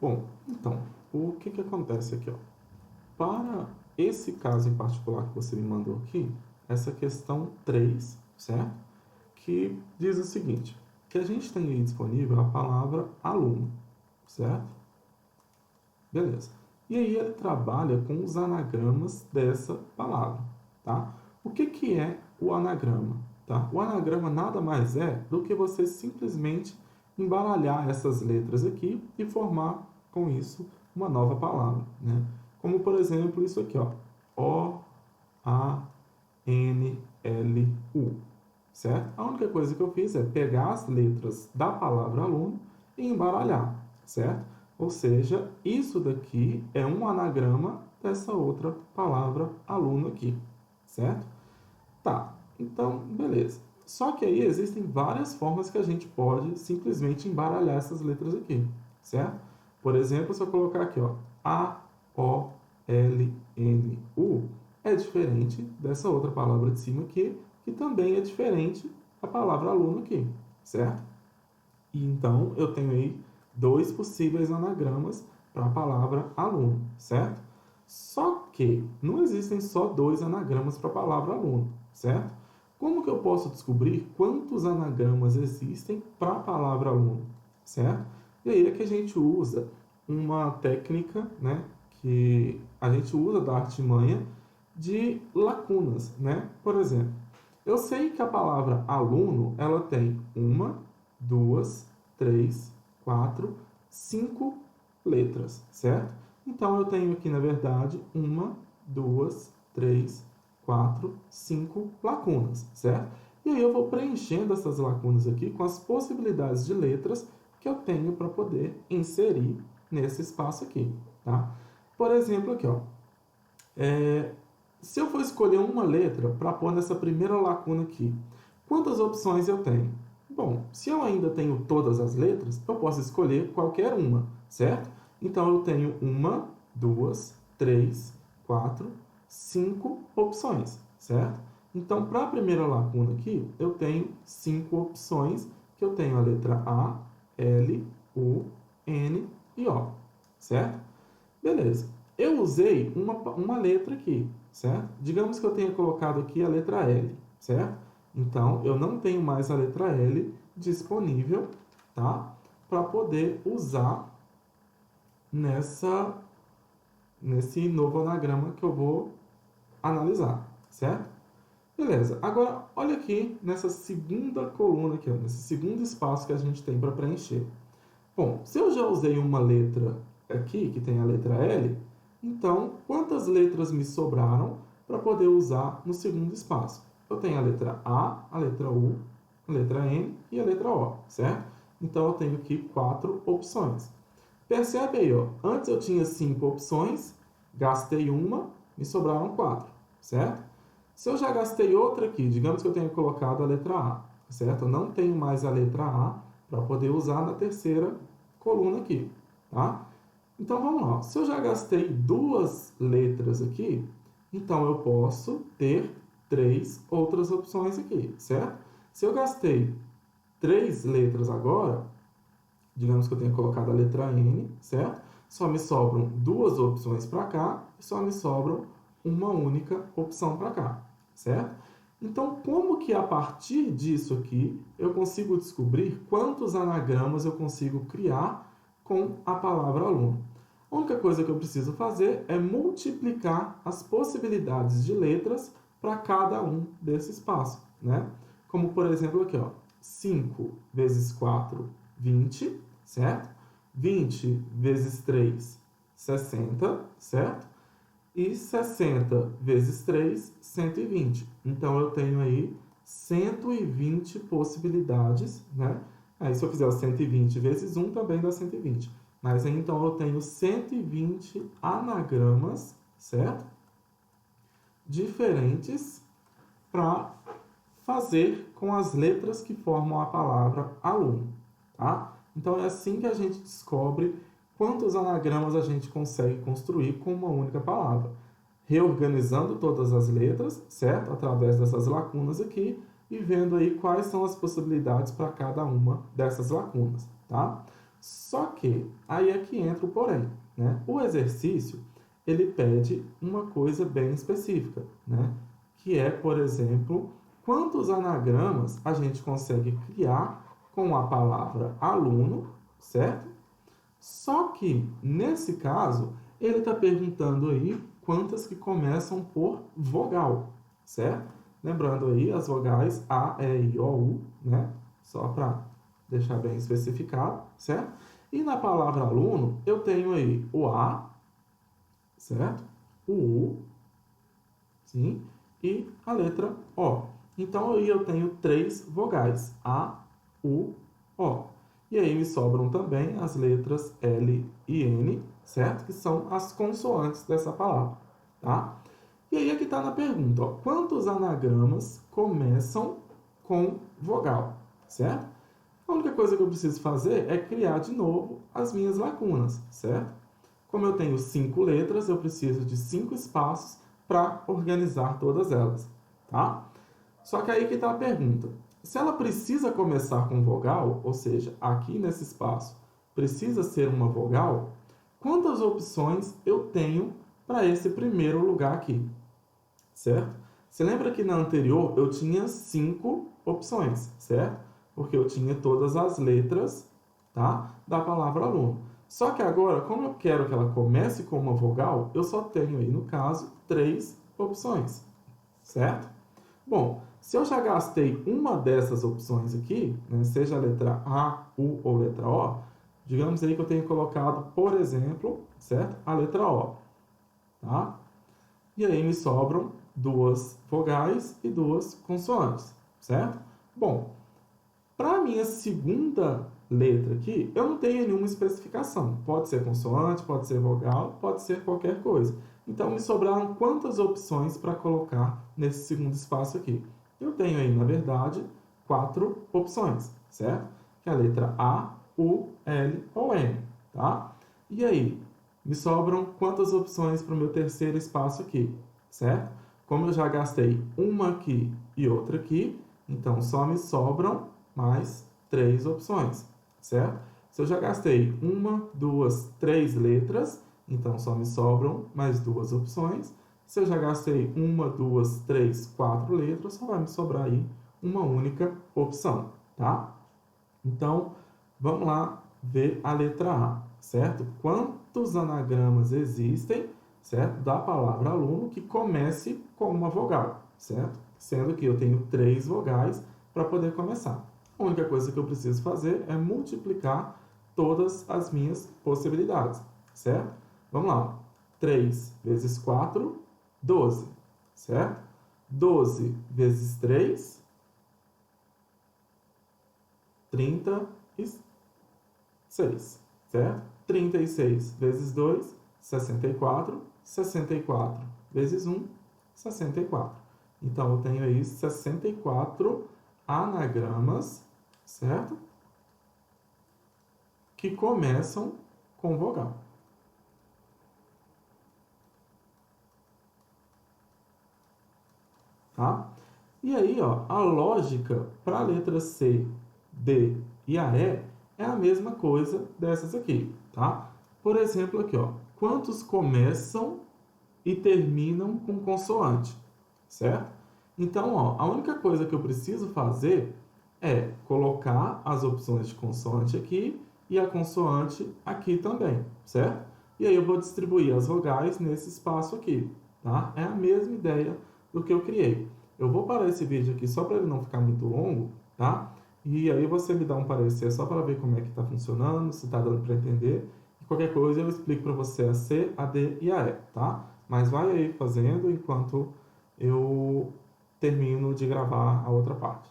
Bom, então, o que que acontece aqui, ó? Para esse caso em particular que você me mandou aqui, essa questão 3, certo? Que diz o seguinte, que a gente tem aí disponível a palavra aluno, certo? Beleza. E aí ele trabalha com os anagramas dessa palavra, tá? O que que é o anagrama, tá? O anagrama nada mais é do que você simplesmente embaralhar essas letras aqui e formar com isso uma nova palavra, né? Como por exemplo isso aqui, ó, O A N L U, certo? A única coisa que eu fiz é pegar as letras da palavra aluno e embaralhar, certo? Ou seja, isso daqui é um anagrama dessa outra palavra aluno aqui, certo? Tá, então, beleza. Só que aí existem várias formas que a gente pode simplesmente embaralhar essas letras aqui, certo? Por exemplo, se eu colocar aqui, ó, A, O, L, N, U, é diferente dessa outra palavra de cima aqui, que também é diferente da palavra aluno aqui, certo? E então eu tenho aí dois possíveis anagramas para a palavra aluno, certo? Só que não existem só dois anagramas para a palavra aluno, certo? Como que eu posso descobrir quantos anagramas existem para a palavra aluno, certo? E aí é que a gente usa uma técnica, né, que a gente usa da artimanha de lacunas, né? Por exemplo, eu sei que a palavra aluno, ela tem uma, duas, três, quatro, cinco letras, certo? Então eu tenho aqui, na verdade, uma, duas, três, quatro, cinco lacunas, certo? E aí eu vou preenchendo essas lacunas aqui com as possibilidades de letras que eu tenho para poder inserir nesse espaço aqui, tá? Por exemplo, aqui, ó, se eu for escolher uma letra para pôr nessa primeira lacuna aqui, quantas opções eu tenho? Bom, se eu ainda tenho todas as letras, eu posso escolher qualquer uma, certo? Então eu tenho uma, duas, três, quatro, cinco opções, certo? Então, para a primeira lacuna aqui, eu tenho cinco opções, que eu tenho a letra A, L, U, N e O, certo? Beleza. Eu usei uma letra aqui, certo? Digamos que eu tenha colocado aqui a letra L, certo? Então, eu não tenho mais a letra L disponível, tá? Para poder usar nesse novo anagrama que eu vou analisar, certo? Beleza. Agora, olha aqui nessa segunda coluna aqui, ó, nesse segundo espaço que a gente tem para preencher. Bom, se eu já usei uma letra aqui, que tem a letra L, então quantas letras me sobraram para poder usar no segundo espaço? Eu tenho a letra A, a letra U, a letra N e a letra O, certo? Então eu tenho aqui quatro opções. Percebe aí, ó, antes eu tinha cinco opções, gastei uma, me sobraram quatro, certo? Se eu já gastei outra aqui, digamos que eu tenha colocado a letra A, certo? Eu não tenho mais a letra A para poder usar na terceira coluna aqui, tá? Então vamos lá. Se eu já gastei duas letras aqui, então eu posso ter três outras opções aqui, certo? Se eu gastei três letras agora, digamos que eu tenha colocado a letra N, certo? Só me sobram duas opções para cá e só me sobram uma única opção para cá, certo? Então, como que a partir disso aqui eu consigo descobrir quantos anagramas eu consigo criar com a palavra aluno? A única coisa que eu preciso fazer é multiplicar as possibilidades de letras para cada um desse espaço, né? Como por exemplo aqui, ó, 5 vezes 4, 20, certo? 20 vezes 3, 60, certo? E 60 vezes 3, 120. Então eu tenho aí 120 possibilidades, né? Aí se eu fizer o 120 vezes 1 também dá 120. Mas aí, então eu tenho 120 anagramas, certo? Diferentes para fazer com as letras que formam a palavra aluno, tá? Então é assim que a gente descobre quantos anagramas a gente consegue construir com uma única palavra, reorganizando todas as letras, certo? Através dessas lacunas aqui e vendo aí quais são as possibilidades para cada uma dessas lacunas, tá? Só que que aí é que entra o porém, né? O exercício, ele pede uma coisa bem específica, né? Que é, por exemplo, quantos anagramas a gente consegue criar com a palavra aluno, certo? Só que, nesse caso, ele está perguntando aí quantas que começam por vogal, certo? Lembrando aí as vogais A, E, I, O, U, né? Só para deixar bem especificado, certo? E na palavra aluno, eu tenho aí o A, certo? O U, sim? E a letra O. Então, aí eu tenho 3 vogais, A, U, O. E aí me sobram também as letras L e N, certo? Que são as consoantes dessa palavra, tá? E aí aqui está na pergunta, ó, quantos anagramas começam com vogal, certo? A única coisa que eu preciso fazer é criar de novo as minhas lacunas, certo? Como eu tenho 5 letras, eu preciso de 5 espaços para organizar todas elas, tá? Só que aí que está a pergunta. Se ela precisa começar com vogal, ou seja, aqui nesse espaço precisa ser uma vogal, quantas opções eu tenho para esse primeiro lugar aqui, certo? Você lembra que na anterior eu tinha 5 opções, certo? Porque eu tinha todas as letras, tá, da palavra aluno. Só que agora, como eu quero que ela comece com uma vogal, eu só tenho aí, no caso, 3 opções, certo? Bom, se eu já gastei uma dessas opções aqui, né, seja a letra A, U ou letra O, digamos aí que eu tenho colocado, por exemplo, certo? A letra O, tá? E aí me sobram 2 vogais e 2 consoantes, certo? Bom, para a minha segunda letra aqui, eu não tenho nenhuma especificação. Pode ser consoante, pode ser vogal, pode ser qualquer coisa. Então, me sobraram quantas opções para colocar nesse segundo espaço aqui? Eu tenho aí, na verdade, 4 opções, certo? Que é a letra A, U, L ou N, tá? E aí, me sobram quantas opções para o meu terceiro espaço aqui, certo? Como eu já gastei uma aqui e outra aqui, então só me sobram mais 3 opções, certo? Se eu já gastei uma, 2, 3 letras, então só me sobram mais 2 opções. Se eu já gastei uma, 2, 3, 4 letras, só vai me sobrar aí uma única opção, tá? Então, vamos lá ver a letra A, certo? Quantos anagramas existem, certo? Da palavra aluno que comece com uma vogal, certo? Sendo que eu tenho 3 vogais para poder começar. A única coisa que eu preciso fazer é multiplicar todas as minhas possibilidades, certo? Vamos lá. 3 vezes 4, 12, certo? 12 vezes 3, 36, certo? 36 vezes 2, 64. 64 vezes 1, 64. Então, eu tenho aí 64 anagramas, certo? Que começam com vogal. Tá? E aí, ó, a lógica para a letra C, D e a E é a mesma coisa dessas aqui, tá? Por exemplo, aqui, ó, quantos começam e terminam com consoante, certo? Então, ó, a única coisa que eu preciso fazer é colocar as opções de consoante aqui e a consoante aqui também, certo? E aí eu vou distribuir as vogais nesse espaço aqui, tá? É a mesma ideia do que eu criei. Eu vou parar esse vídeo aqui só para ele não ficar muito longo, tá? E aí você me dá um parecer só para ver como é que está funcionando, se está dando para entender. E qualquer coisa eu explico para você a C, a D e a E, tá? Mas vai aí fazendo enquanto eu termino de gravar a outra parte.